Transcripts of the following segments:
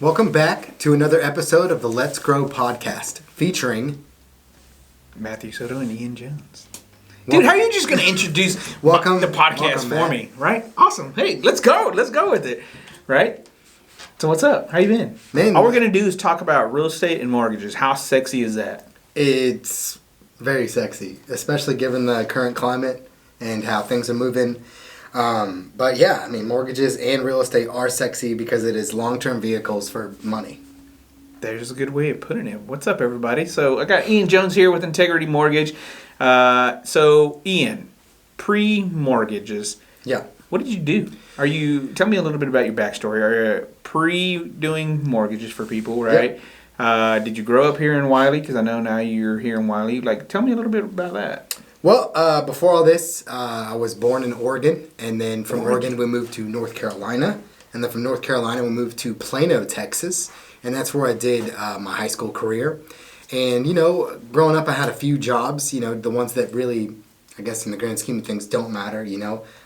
Welcome back to another episode of the Let's Grow podcast featuring Matthew Soto and Ian Jones. Dude, how are you just going to introduce the podcast for me, right? Awesome. Hey, let's go. Let's go with it, right? So what's up? How you been? Man, all we're going to do is talk about real estate and mortgages. How sexy is that? It's very sexy, especially given the current climate and how things are moving. But yeah, I mean, mortgages and real estate are sexy because it is long-term vehicles for money. There's a good way of putting it. What's up, everybody? So I got Ian Jones here with Integrity Mortgage. So Ian, pre-mortgages. Yeah. What did you do? Tell me a little bit about your backstory. Are you pre-doing mortgages for people, right? Yep. Did you grow up here in Wylie? Because I know now you're here in Wylie. Tell me a little bit about that. Well, before all this, I was born in Oregon, and then from Oregon we moved to North Carolina, and then from North Carolina we moved to Plano, Texas, and that's where I did my high school career. And, growing up I had a few jobs, the ones that really, I guess in the grand scheme of things, don't matter,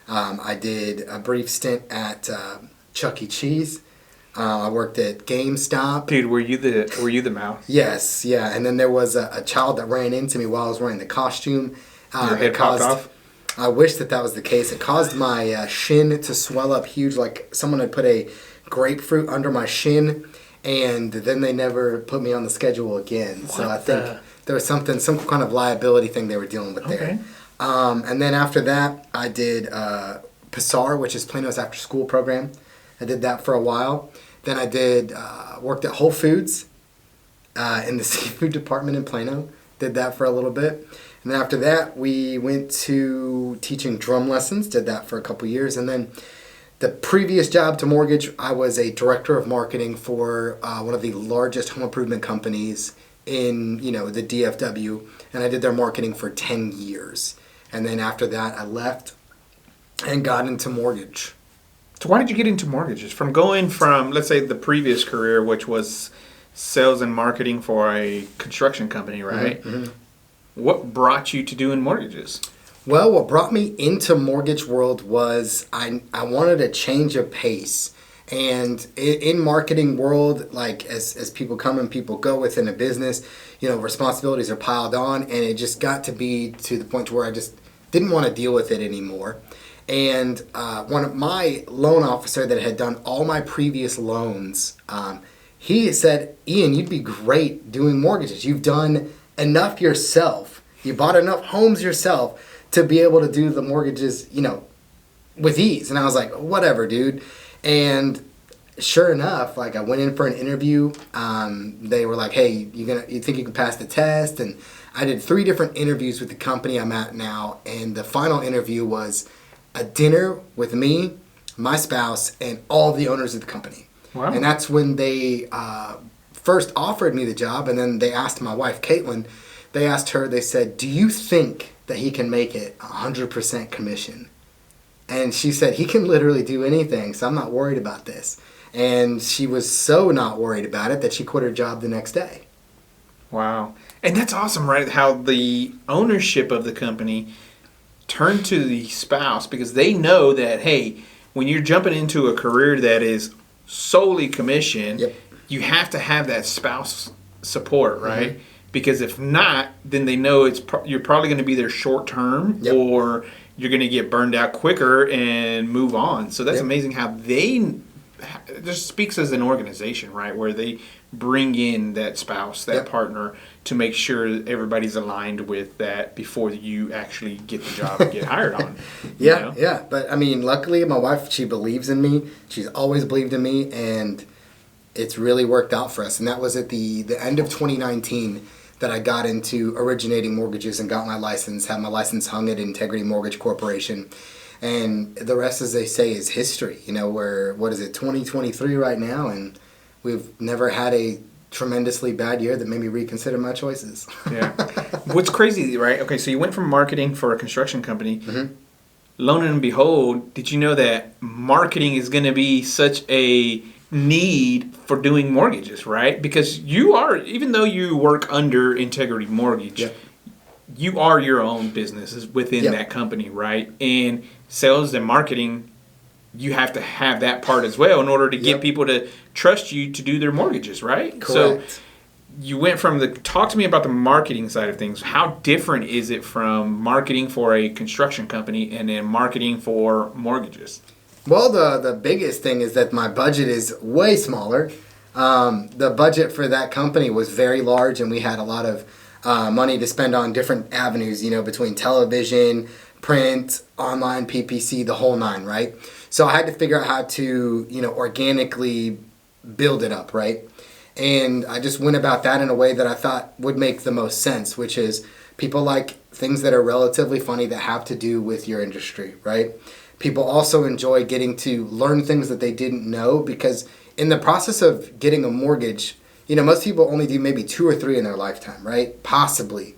I did a brief stint at Chuck E. Cheese. I worked at GameStop. Dude, were you the mouse? Yes, yeah, and then there was a child that ran into me while I was wearing the costume. Your head popped off? I wish that was the case. It caused my shin to swell up huge, like someone had put a grapefruit under my shin, and then they never put me on the schedule again. So I think there was some kind of liability thing they were dealing with there. And then after that, I did PSAR, which is Plano's after-school program. I did that for a while. Then I did worked at Whole Foods in the seafood department in Plano. Did that for a little bit. And then after that, we went to teaching drum lessons, did that for a couple years. And then the previous job to mortgage, I was a director of marketing for one of the largest home improvement companies in, the DFW. And I did their marketing for 10 years. And then after that, I left and got into mortgage. So why did you get into mortgages? From going from, let's say, the previous career, which was sales and marketing for a construction company, right? Mm-hmm. What brought you to doing mortgages? Well, what brought me into mortgage world was I wanted a change of pace. And in marketing world, like as people come and people go within a business, responsibilities are piled on, and it just got to be to the point where I just didn't want to deal with it anymore. And one of my loan officer that had done all my previous loans, he said, Ian, you'd be great doing mortgages. You've done enough yourself. You bought enough homes yourself to be able to do the mortgages, with ease. And I was like, whatever, dude. And sure enough, I went in for an interview. They were like, hey, you think you can pass the test? And I did 3 different interviews with the company I'm at now. And the final interview was a dinner with me, my spouse, and all the owners of the company. Wow. And that's when they first offered me the job, and then they asked my wife, Caitlin, they said, do you think that he can make it 100% commission? And she said, he can literally do anything, so I'm not worried about this. And she was so not worried about it that she quit her job the next day. Wow. And that's awesome, right? How the ownership of the company turned to the spouse, because they know that, hey, when you're jumping into a career that is solely commission, yep, you have to have that spouse support, right? Mm-hmm. Because if not, then they know you're probably going to be there short term, yep, or you're going to get burned out quicker and move on. So that's yep, amazing how it just speaks as an organization, right? Where they bring in that spouse, that yep, partner, to make sure everybody's aligned with that before you actually get the job and get hired on. Yeah. But I mean, luckily my wife, she believes in me. She's always believed in me, and it's really worked out for us. And that was at the end of 2019 that I got into originating mortgages and got my license, had my license hung at Integrity Mortgage Corporation. And the rest, as they say, is history. We're, 2023 right now, and we've never had a tremendously bad year that made me reconsider my choices. Yeah. What's crazy, right? Okay, so you went from marketing for a construction company. Mm-hmm. Lo and behold, did you know that marketing is going to be such a need for doing mortgages, right? Because you are, even though you work under Integrity Mortgage, yep, you are your own business within yep, that company, right? And sales and marketing you have to have that part as well in order to get people to trust you to do their mortgages, right? Correct. So you went from talk to me about the marketing side of things. How different is it from marketing for a construction company and then marketing for mortgages? Well, the biggest thing is that my budget is way smaller. The budget for that company was very large, and we had a lot of money to spend on different avenues, between television, print, online, PPC, the whole nine, right? So I had to figure out how to, organically build it up, right? And I just went about that in a way that I thought would make the most sense, which is people like things that are relatively funny that have to do with your industry, right? People also enjoy getting to learn things that they didn't know, because in the process of getting a mortgage, most people only do maybe 2 or 3 in their lifetime, right? Possibly.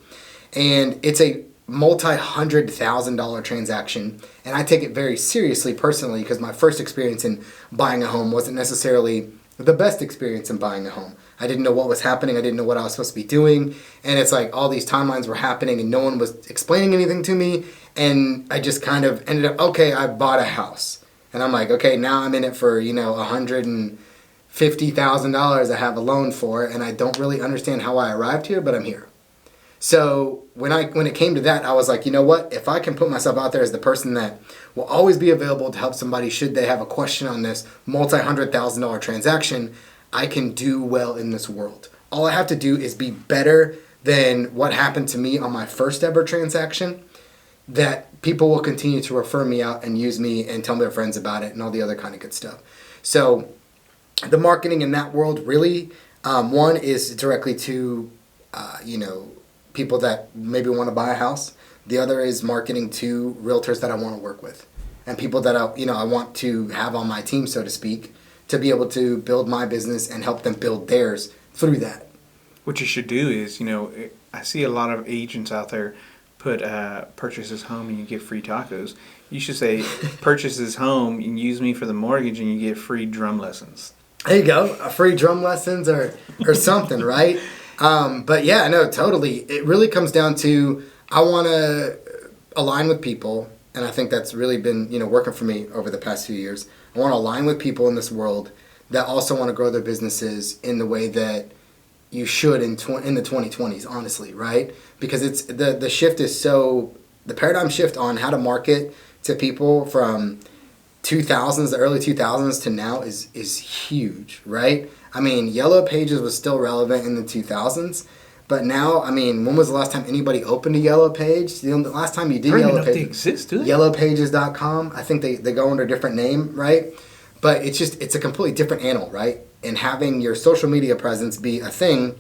And it's a multi-$100,000 transaction, and I take it very seriously personally, because my first experience in buying a home wasn't necessarily the best experience in buying a home. I didn't know what was happening. I didn't know what I was supposed to be doing. And it's like all these timelines were happening and no one was explaining anything to me. And I just kind of ended up, okay, I bought a house. And I'm like, okay, now I'm in it for, $150,000 I have a loan for, and I don't really understand how I arrived here, but I'm here. So when it came to that, I was like, you know what? If I can put myself out there as the person that will always be available to help somebody should they have a question on this multi-$100,000 transaction, I can do well in this world. All I have to do is be better than what happened to me on my first ever transaction, that people will continue to refer me out and use me and tell their friends about it and all the other kind of good stuff. So the marketing in that world really, one is directly to, people that maybe want to buy a house. The other is marketing to realtors that I want to work with and people that I want to have on my team, so to speak, to be able to build my business and help them build theirs through that. What you should do is, I see a lot of agents out there put purchase this home and you get free tacos. You should say purchase this home and use me for the mortgage and you get free drum lessons. There you go, free drum lessons or something, right? But yeah, no, totally. It really comes down to, I want to align with people, and I think that's really been, working for me over the past few years. I want to align with people in this world that also want to grow their businesses in the way that you should in the 2020s, honestly, right? Because it's the shift is the paradigm shift on how to market to people from the early 2000s to now is huge, right? I mean, Yellow Pages was still relevant in the 2000s, but now, when was the last time anybody opened a Yellow Page? The last time you did Yellow Pages, they exist, do they? Yellowpages.com. I think they go under a different name, right? But it's a completely different animal, right? And having your social media presence be a thing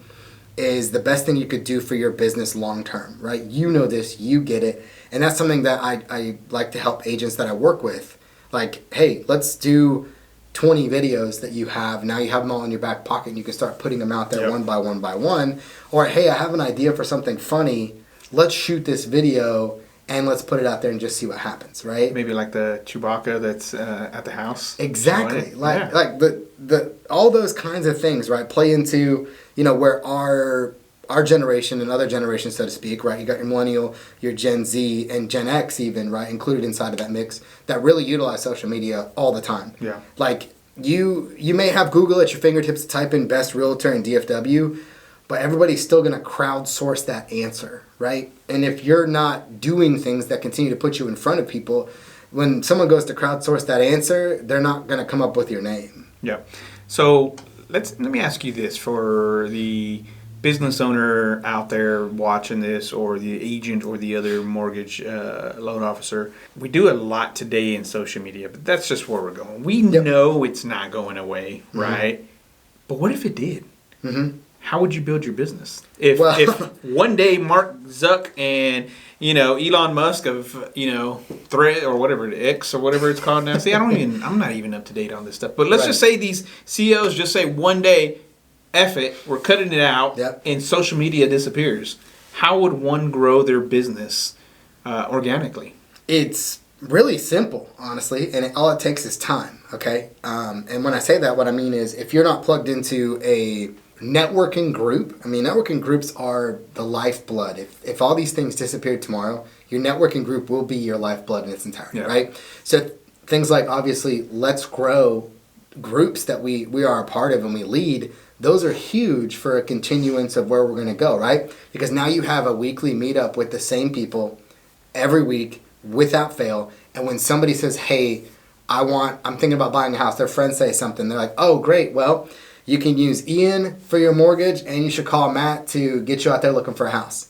is the best thing you could do for your business long term, right? You know this, you get it, and that's something that I like to help agents that I work with. Like, hey, let's do 20 videos that you have. Now you have them all in your back pocket and you can start putting them out there one by one by one. Or, hey, I have an idea for something funny. Let's shoot this video and let's put it out there and just see what happens, right? Maybe like the Chewbacca that's at the house. Exactly. Like the all those kinds of things, right, play into, where our generation and other generations, so to speak, right? You got your millennial, your Gen Z, and Gen X even, right, included inside of that mix, that really utilize social media all the time. Yeah. Like, you may have Google at your fingertips to type in best realtor in DFW, but everybody's still going to crowdsource that answer, right? And if you're not doing things that continue to put you in front of people, when someone goes to crowdsource that answer, they're not going to come up with your name. Yeah. So let me ask you this, for the business owner out there watching this, or the agent or the other mortgage loan officer. We do a lot today in social media, but that's just where we're going. We know it's not going away, right? Mm-hmm. But what if it did? Mm-hmm. How would you build your business? If one day Mark Zuck and Elon Musk of Thread or whatever, X or whatever it's called now. See, I'm not even up to date on this stuff. But let's just say these CEOs just say one day, F it, we're cutting it out, and social media disappears. How would one grow their business organically? It's really simple, honestly, and all it takes is time, okay? And when I say that, what I mean is if you're not plugged into a networking group, networking groups are the lifeblood. If all these things disappeared tomorrow, your networking group will be your lifeblood in its entirety, right? So things like obviously Let's Grow groups that we are a part of and we lead, those are huge for a continuance of where we're going to go, right? Because now you have a weekly meetup with the same people every week without fail. And when somebody says, hey, I'm thinking about buying a house, their friends say something, they're like, oh, great, well, you can use Ian for your mortgage and you should call Matt to get you out there looking for a house.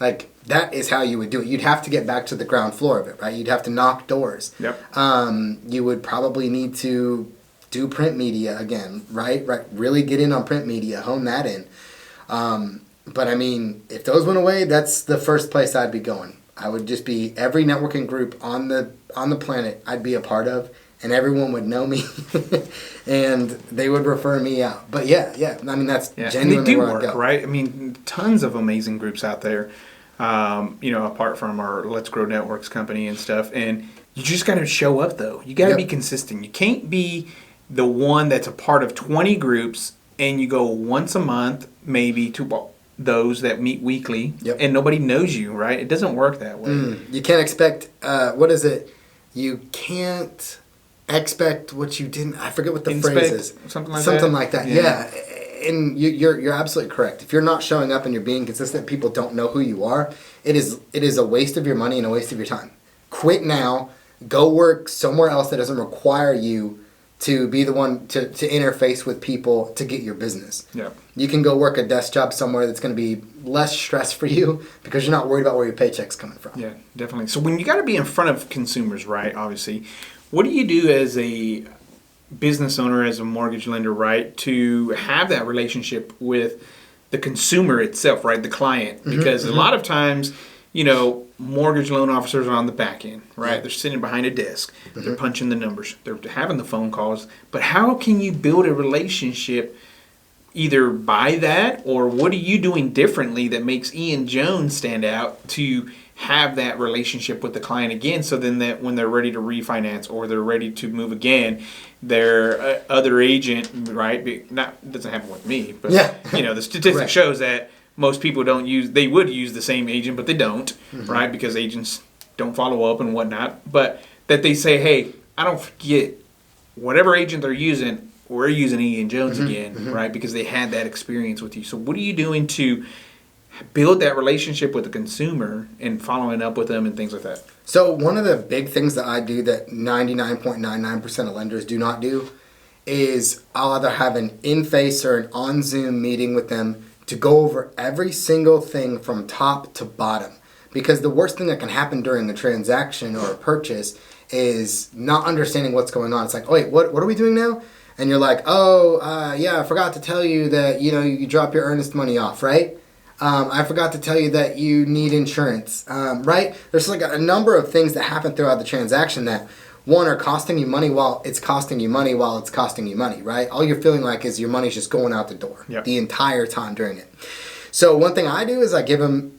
Like, that is how you would do it. You'd have to get back to the ground floor of it, right? You'd have to knock doors. Yep. You would probably need to do print media again, right? Really get in on print media, hone that in. But I mean, if those went away, that's the first place I'd be going. I would just be every networking group on the planet I'd be a part of, and everyone would know me, and they would refer me out. But yeah. I mean, that's genuinely and they do where I'd work, go. right? I mean, tons of amazing groups out there. Apart from our Let's Grow Networks company and stuff, and you just got to show up though. You got to be consistent. You can't be the one that's a part of 20 groups and you go once a month, maybe to those that meet weekly, and nobody knows you, right? It doesn't work that way. You can't expect, what is it? You can't expect what you didn't, I forget what the phrase is. Something like that. Yeah. And you're absolutely correct. If you're not showing up and you're being consistent, people don't know who you are. It is a waste of your money and a waste of your time. Quit now. Go work somewhere else that doesn't require you to be the one to interface with people to get your business. Yeah. You can go work a desk job somewhere that's going to be less stress for you because you're not worried about where your paycheck's coming from. Yeah, definitely. So when you got to be in front of consumers, right, obviously, what do you do as a business owner, as a mortgage lender, right, to have that relationship with the consumer itself, right, the client? Because a lot of times, mortgage loan officers are on the back end, right? They're sitting behind a desk. They're punching the numbers. They're having the phone calls. But how can you build a relationship either by that, or what are you doing differently that makes Ian Jones stand out to have that relationship with the client again, so then that when they're ready to refinance or they're ready to move again, their other agent, right, doesn't happen with me, but the statistic shows that most people they would use the same agent, but they don't, right, because agents don't follow up and whatnot, but that they say, hey, I don't forget whatever agent they're using, we're using Ian Jones again, right, because they had that experience with you. So what are you doing to build that relationship with the consumer and following up with them and things like that? So one of the big things that I do that 99.99% of lenders do not do is I'll either have an in-face or an on-Zoom meeting with them to go over every single thing from top to bottom. Because the worst thing that can happen during a transaction or a purchase is not understanding what's going on. It's like, oh wait, what are we doing now? And you're like, I forgot to tell you that, you drop your earnest money off, right? I forgot to tell you that you need insurance, right? There's like a number of things that happen throughout the transaction that, one, are costing you money while it's costing you money, right? All you're feeling like is your money's just going out the door the entire time during it. So one thing I do is I give them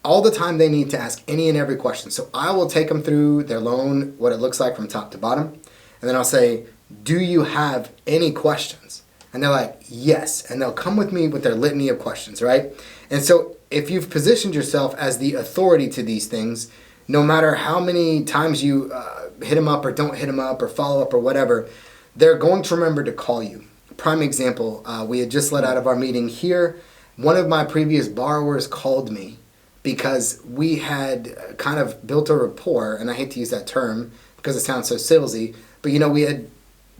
all the time they need to ask any and every question. So I will take them through their loan, what it looks like from top to bottom, and then I'll say, do you have any questions? And they're like, yes. And they'll come with me with their litany of questions, right? And so if you've positioned yourself as the authority to these things, no matter how many times you hit them up or don't hit them up or follow up or whatever, they're going to remember to call you. Prime example, we had just let out of our meeting here. One of my previous borrowers called me because we had kind of built a rapport, and I hate to use that term because it sounds so salesy, but we had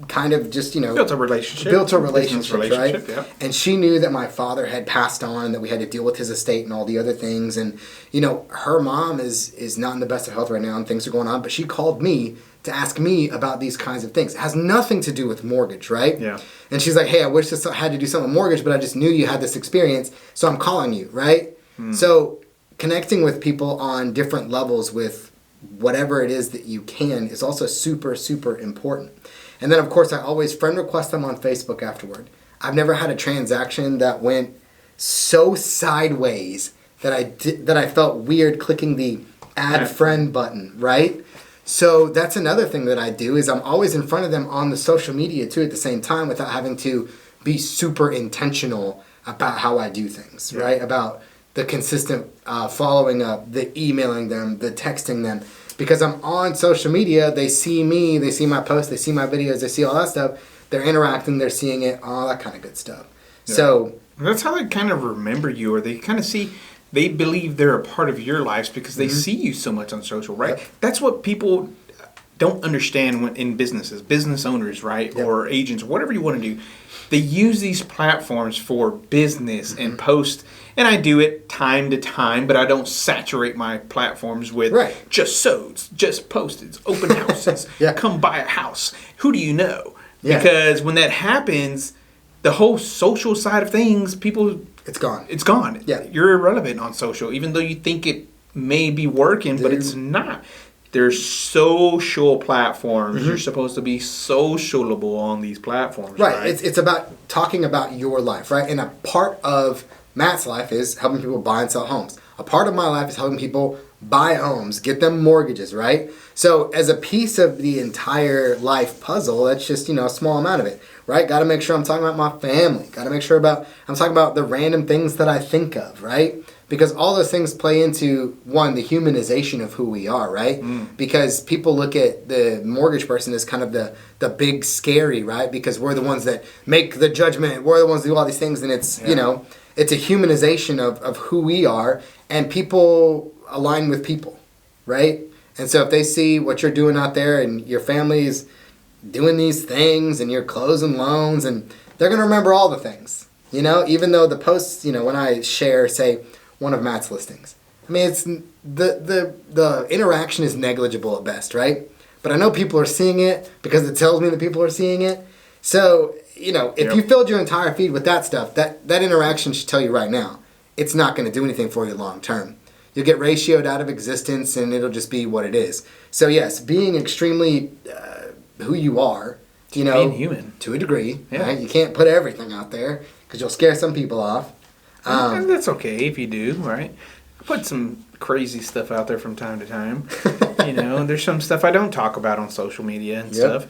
kind of just, built a relationship, right? Yeah. And she knew that my father had passed on, that we had to deal with his estate and all the other things. And, her mom is not in the best of health right now and things are going on, but she called me to ask me about these kinds of things. It has nothing to do with mortgage, right? Yeah. And she's like, hey, I wish this had to do something with mortgage, but I just knew you had this experience, so I'm calling you, right? So connecting with people on different levels with whatever it is that you can is also super, super important. And then, of course, I always friend request them on Facebook afterward. I've never had a transaction that went so sideways that I felt weird clicking the add friend button, right? So that's another thing that I do is I'm always in front of them on the social media too at the same time without having to be super intentional about how I do things, right? About the consistent following up, the emailing them, the texting them. because I'm on social media. They see me, they see my posts, they see my videos, they see all that stuff. They're interacting, they're seeing it, all that kind of good stuff. Yeah. So that's how they kind of remember you, or they kind of see, they believe they're a part of your lives because they see you so much on social, right? Yep. That's what people don't understand when in businesses, business owners, right? Yep. Or agents, whatever you want to do. They use these platforms for business and post, and I do it time to time, but I don't saturate my platforms with just sods, just posteds, open houses, come buy a house. Who do you know? Yeah. Because when that happens, the whole social side of things, people... It's gone. It's gone. Yeah. You're irrelevant on social, even though you think it may be working, but it's not. There's social platforms. You're supposed to be sociable on these platforms. Right. It's about talking about your life, right? And a part of Matt's life is helping people buy and sell homes. A part of my life is helping people buy homes, get them mortgages, right? So as a piece of the entire life puzzle, that's just, a small amount of it, right? Got to make sure I'm talking about my family. Got to make sure I'm talking about the random things that I think of, right? Because all those things play into, one, the humanization of who we are, right? Because people look at the mortgage person as kind of the big scary, right? Because we're the ones that make the judgment. We're the ones that do all these things. And it's, it's a humanization of who we are. And people align with people, right? And so if they see what you're doing out there and your family is doing these things and you're closing loans, and they're going to remember all the things, even though the posts, when I share, say, one of Matt's listings. I mean, it's the interaction is negligible at best, right? But I know people are seeing it because it tells me that people are seeing it. So, if you filled your entire feed with that stuff, that interaction should tell you right now, it's not going to do anything for you long term. You'll get ratioed out of existence and it'll just be what it is. So yes, being extremely who you are, being human to a degree, right? You can't put everything out there because you'll scare some people off. And that's okay if you do, right? I put some crazy stuff out there from time to time. There's some stuff I don't talk about on social media and stuff.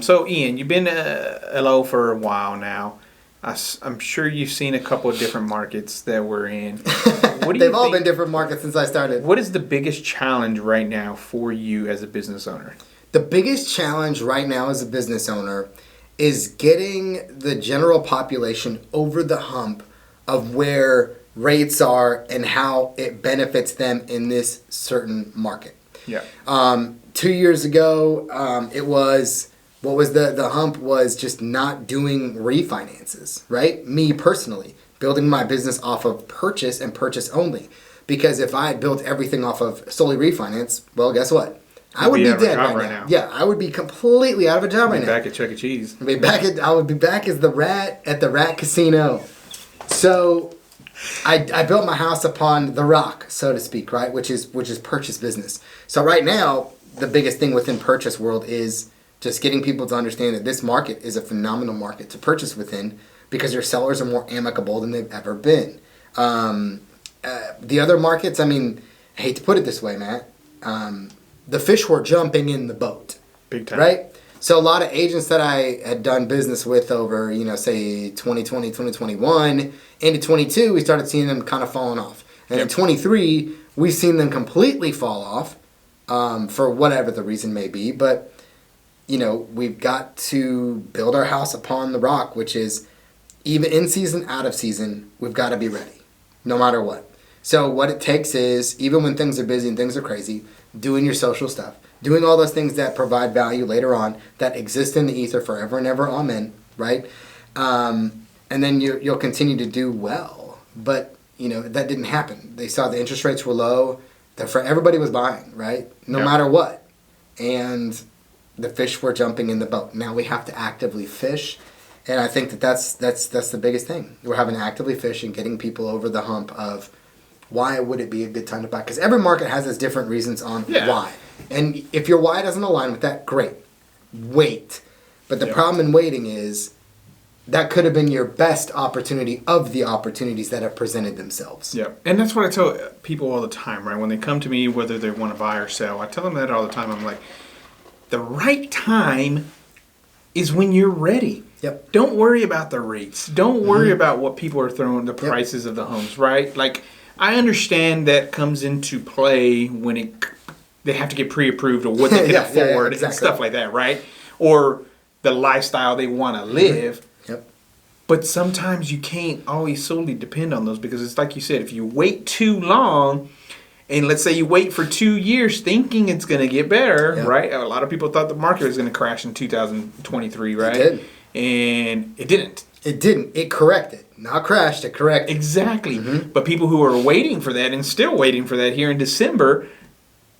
So, Ian, you've been LO for a while now. I'm sure you've seen a couple of different markets that we're in. They've all been different markets since I started. What is the biggest challenge right now for you as a business owner? The biggest challenge right now as a business owner is getting the general population over the hump of where rates are and how it benefits them in this certain market. Yeah. 2 years ago, it was, what was the hump was just not doing refinances, right? Me personally, building my business off of purchase and purchase only. Because if I had built everything off of solely refinance, well, guess what? I would be dead right now. Yeah, I would be completely out of a job right now. Back at Chuck E. Cheese. I would be back as the rat at the Rat Casino. So I built my house upon the rock, so to speak, right? Which is purchase business. So right now, the biggest thing within purchase world is just getting people to understand that this market is a phenomenal market to purchase within because your sellers are more amicable than they've ever been. The other markets, I hate to put it this way, Matt, the fish were jumping in the boat. Big time. Right? So a lot of agents that I had done business with over, say 2020, 2021, into 22, we started seeing them kind of falling off. And in 23, we've seen them completely fall off for whatever the reason may be. But, we've got to build our house upon the rock, which is even in season, out of season, we've got to be ready, no matter what. So what it takes is, even when things are busy and things are crazy, doing your social stuff, doing all those things that provide value later on, that exist in the ether forever and ever, amen, right? And then you'll continue to do well. But, that didn't happen. They saw the interest rates were low. Everybody was buying, right? No matter what. And the fish were jumping in the boat. Now we have to actively fish. And I think that's the biggest thing. We're having to actively fish and getting people over the hump of why would it be a good time to buy? Because every market has its different reasons on why. And if your why doesn't align with that, great. Wait. But the problem in waiting is that could have been your best opportunity of the opportunities that have presented themselves. Yeah. And that's what I tell people all the time, right? When they come to me, whether they want to buy or sell, I tell them that all the time. I'm like, the right time is when you're ready. Yep. Don't worry about the rates. Don't worry about what people are throwing, the prices of the homes, right? Like, I understand that comes into play when it they have to get pre-approved or what they can afford and stuff like that, right? Or the lifestyle they want to live. Yep. But sometimes you can't always solely depend on those, because it's like you said, if you wait too long, and let's say you wait for 2 years thinking it's going to get better, right? A lot of people thought the market was going to crash in 2023, right? It did. And it didn't. It didn't. It corrected. Not crashed, it corrected. Exactly. But people who are waiting for that and still waiting for that here in December,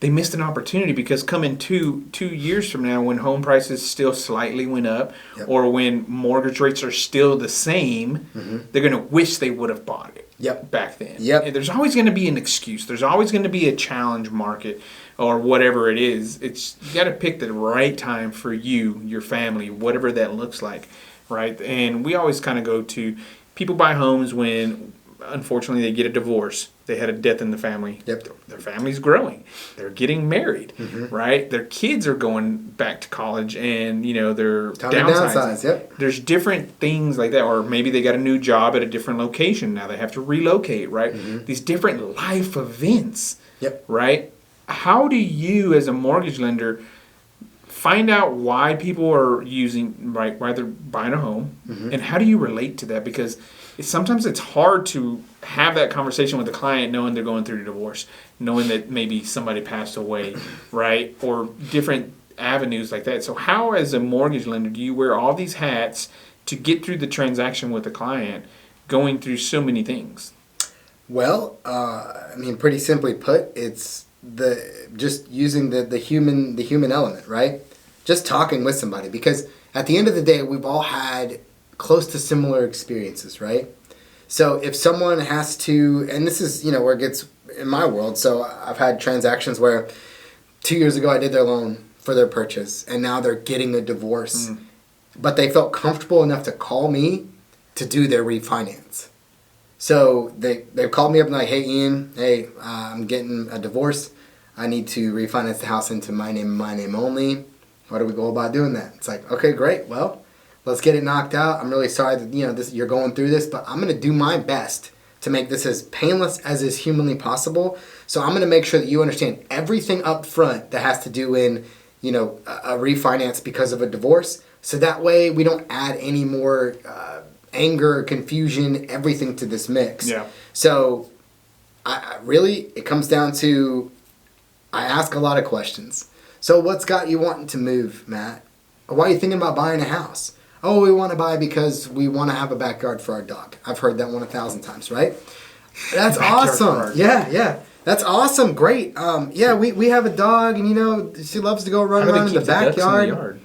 they missed an opportunity, because coming two years from now, when home prices still slightly went up, or when mortgage rates are still the same, they're going to wish they would have bought it back then. And there's always going to be an excuse. There's always going to be a challenge market or whatever it is. It's, you got to pick the right time for you, your family, whatever that looks like, right? And we always kind of go to, people buy homes when, unfortunately, they get a divorce. They had a death in the family. Their family's growing. They're getting married, right? Their kids are going back to college, and they're downsizing. There's different things like that, or maybe they got a new job at a different location. Now they have to relocate, right? These different life events, right? How do you, as a mortgage lender, find out why people are why they're buying a home, and how do you relate to that? Because sometimes it's hard to have that conversation with the client knowing they're going through a divorce, knowing that maybe somebody passed away, right? Or different avenues like that. So how, as a mortgage lender, do you wear all these hats to get through the transaction with the client, going through so many things? Well, pretty simply put, it's just using the human element, right? Just talking with somebody, because at the end of the day, we've all had close to similar experiences, right? So if someone has to, and this is, where it gets in my world. So I've had transactions where 2 years ago I did their loan for their purchase, and now they're getting a divorce, but they felt comfortable enough to call me to do their refinance. So they've called me up and like, hey Ian, I'm getting a divorce. I need to refinance the house into my name only. How do we go about doing that? It's like, okay, great. Well, let's get it knocked out. I'm really sorry that you're going through this, but I'm going to do my best to make this as painless as is humanly possible. So I'm going to make sure that you understand everything up front that has to do in a refinance because of a divorce. So that way we don't add any more anger, confusion, everything to this mix. So I really, it comes down to, I ask a lot of questions. So what's got you wanting to move, Matt? Why are you thinking about buying a house? Oh, we want to buy because we want to have a backyard for our dog. I've heard that 1,000 times, right? That's awesome. Yeah. That's awesome. Great. We have a dog, and she loves to go run around in the backyard.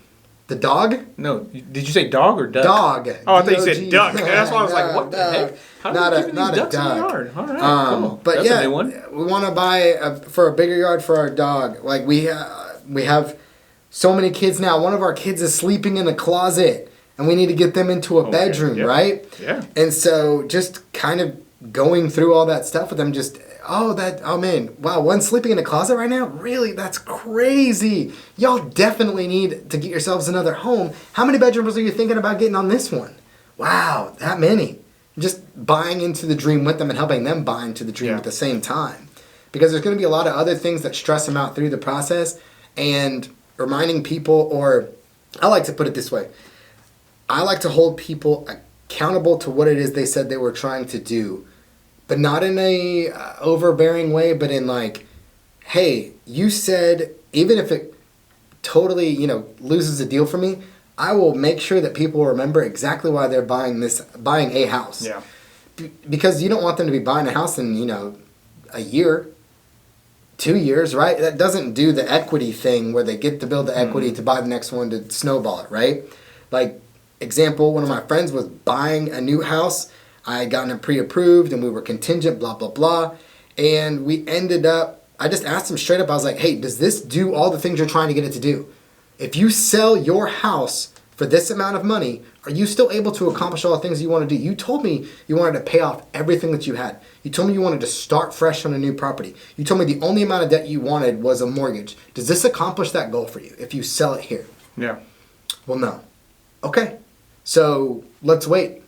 The dog? No. Did you say dog or duck? Dog. Oh, I thought you said duck. That's why I was like, what the heck? How not do you keep a these ducks duck. in the yard? All right, cool. But that's a new one. We want to buy for a bigger yard for our dog. Like we have so many kids now. One of our kids is sleeping in a closet, and we need to get them into a bedroom, right? Yeah. And so just kind of going through all that stuff with them, one's sleeping in a closet right now? Really? That's crazy. Y'all definitely need to get yourselves another home. How many bedrooms are you thinking about getting on this one? Wow, that many. Just buying into the dream with them and helping them buy into the dream at the same time. Because there's going to be a lot of other things that stress them out through the process, and reminding people, or I like to put it this way, I like to hold people accountable to what it is they said they were trying to do, but not in a overbearing way, but in like, hey, you said, even if it totally, loses a deal for me, I will make sure that people remember exactly why they're buying a house. Yeah. Because you don't want them to be buying a house in, a year, 2 years, right? That doesn't do the equity thing where they get to build the equity to buy the next one to snowball it, right? Like, example, one of my friends was buying a new house. I had gotten it pre-approved and we were contingent, blah, blah, blah. And we ended up, I just asked him straight up, I was like, hey, does this do all the things you're trying to get it to do? If you sell your house for this amount of money, are you still able to accomplish all the things you want to do? You told me you wanted to pay off everything that you had. You told me you wanted to start fresh on a new property. You told me the only amount of debt you wanted was a mortgage. Does this accomplish that goal for you if you sell it here? Yeah. Well, no. Okay. So let's wait.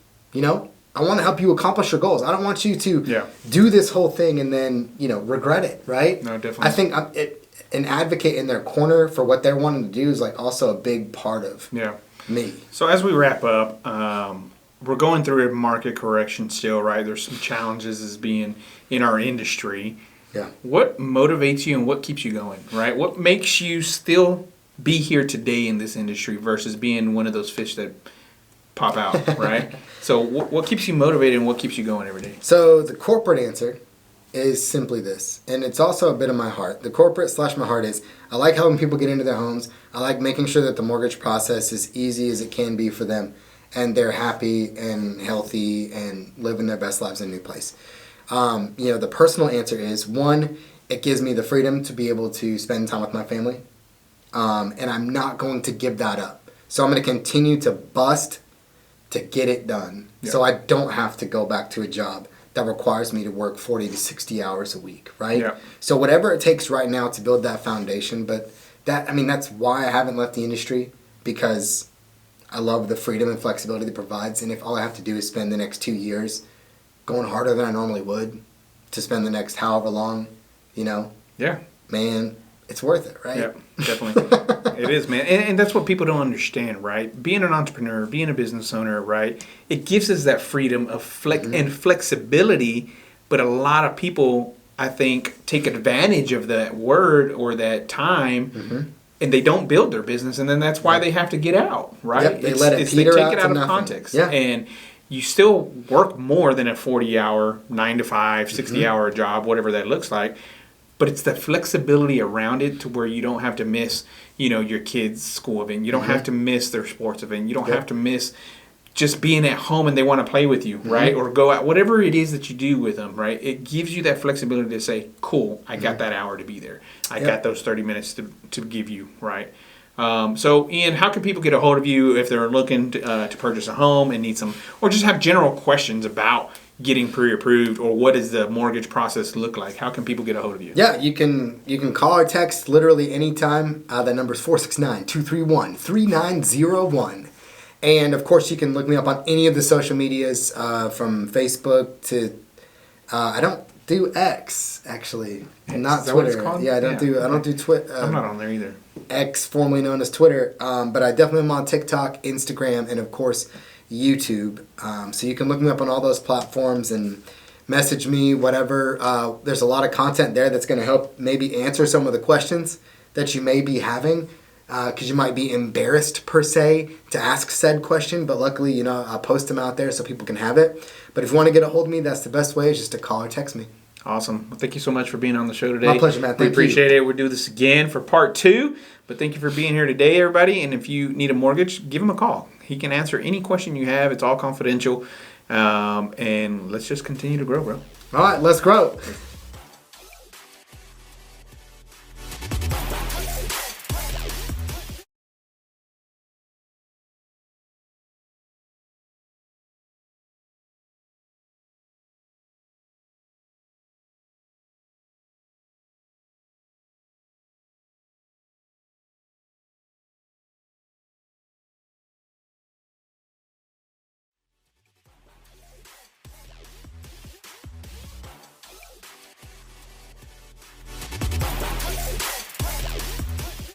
I want to help you accomplish your goals. I don't want you to do this whole thing and then, regret it, right? No, definitely. I think an advocate in their corner for what they're wanting to do is like also a big part of me. So as we wrap up, we're going through a market correction still, right? There's some challenges as being in our industry. Yeah. What motivates you and what keeps you going, right? What makes you still be here today in this industry versus being one of those fish that pop out, right? So what keeps you motivated and what keeps you going every day? So the corporate answer is simply this, and it's also a bit of my heart. The corporate / my heart is I like helping people get into their homes. I like making sure that the mortgage process is easy as it can be for them, and they're happy and healthy and living their best lives in a new place. The personal answer is, one, it gives me the freedom to be able to spend time with my family, and I'm not going to give that up. So I'm going to continue to bust to get it done, so I don't have to go back to a job that requires me to work 40 to 60 hours a week, right? Yeah. So whatever it takes right now to build that foundation, but that's why I haven't left the industry, because I love the freedom and flexibility that it provides, and if all I have to do is spend the next 2 years going harder than I normally would to spend the next however long, man, it's worth it, right? Yeah, definitely. It is, man. And that's what people don't understand, right? Being an entrepreneur, being a business owner, right? It gives us that freedom of and flexibility, but a lot of people, I think, take advantage of that word or that time, and they don't build their business, and then that's why they have to get out, right? Yep, they let it peter they out take it to out of nothing. context. Yeah. And you still work more than a 40-hour, 9 to 5, 60-hour job, whatever that looks like. But it's the flexibility around it to where you don't have to miss, your kids' school event. You don't have to miss their sports event. You don't have to miss just being at home and they want to play with you, right? Or go out, whatever it is that you do with them, right? It gives you that flexibility to say, cool, I got that hour to be there. I got those 30 minutes to give you, right? So, Ian, how can people get a hold of you if they're looking to purchase a home and need some, or just have general questions about getting pre-approved, or what does the mortgage process look like? How can people get a hold of you? Yeah, you can call or text literally anytime. That number is 469-231-3901. And of course, you can look me up on any of the social medias, from Facebook to I don't do X, actually, not that what it's Twitter. called? Yeah, I don't do Twitter. I'm not on there either. X, formerly known as Twitter, but I definitely am on TikTok, Instagram, and of course YouTube. So you can look me up on all those platforms and message me, whatever. There's a lot of content there that's going to help maybe answer some of the questions that you may be having, because you might be embarrassed per se to ask said question, but luckily, I'll post them out there so people can have it. But if you want to get a hold of me, that's the best way, is just to call or text me. Awesome. Well, thank you so much for being on the show today. My pleasure, man. Thank you. We appreciate it. We'll do this again for part 2. But thank you for being here today, everybody. And if you need a mortgage, give him a call. He can answer any question you have. It's all confidential. And let's just continue to grow, bro. All right, let's grow.